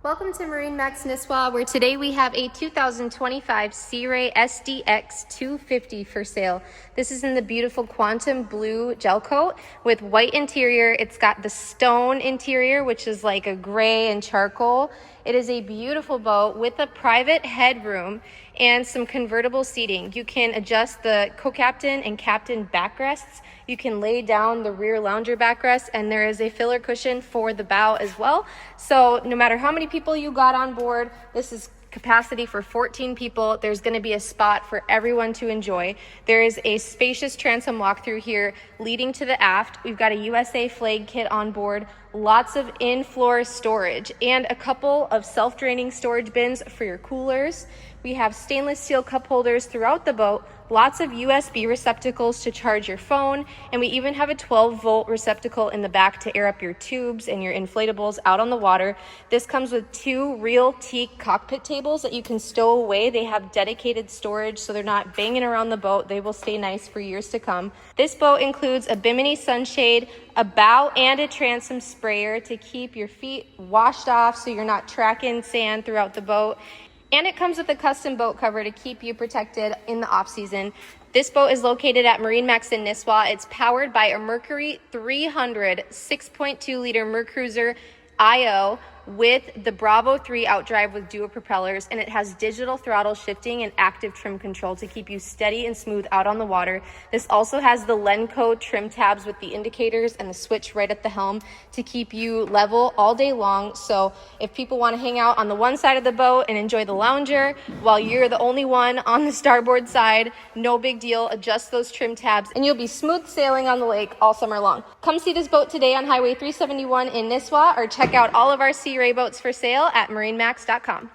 Welcome to MarineMax Nisswa, where today we have a 2025 Sea Ray SDX 250 for sale. This is in the beautiful quantum blue gel coat with white interior. It's got the stone interior, which is like a gray and charcoal. It is a beautiful boat with a private headroom and some convertible seating. You can adjust the co-captain and captain backrests. You can lay down the rear lounger backrest, and there is a filler cushion for the bow as well. So no matter how many people you got on board, this is capacity for 14 people. There's going to be a spot for everyone to enjoy. There is a spacious transom walkthrough here leading to the aft. We've got a USA flag kit on board, lots of in-floor storage, and a couple of self-draining storage bins for your coolers. We have stainless steel cup holders throughout the boat, lots of USB receptacles to charge your phone, and we even have a 12-volt receptacle in the back to air up your tubes and your inflatables out on the water. This comes with 2 real teak cockpit tables that you can stow away. They have dedicated storage, so they're not banging around the boat. They will stay nice for years to come. This boat includes a bimini sunshade, a bow and a transom sprayer to keep your feet washed off so you're not tracking sand throughout the boat. And it comes with a custom boat cover to keep you protected in the off season. This boat is located at MarineMax in Nisswa. It's powered by a Mercury 300 6.2 liter Mercruiser IO with the Bravo 3 outdrive with dual propellers, and it has digital throttle shifting and active trim control to keep you steady and smooth out on the water. This also has the Lenco trim tabs with the indicators and the switch right at the helm to keep you level all day long. So if people want to hang out on the one side of the boat and enjoy the lounger while you're the only one on the starboard side, no big deal. Adjust those trim tabs and you'll be smooth sailing on the lake all summer long. Come see this boat today on Highway 371 in Nisswa, or check out all of our Sea Ray boats for sale at marinemax.com.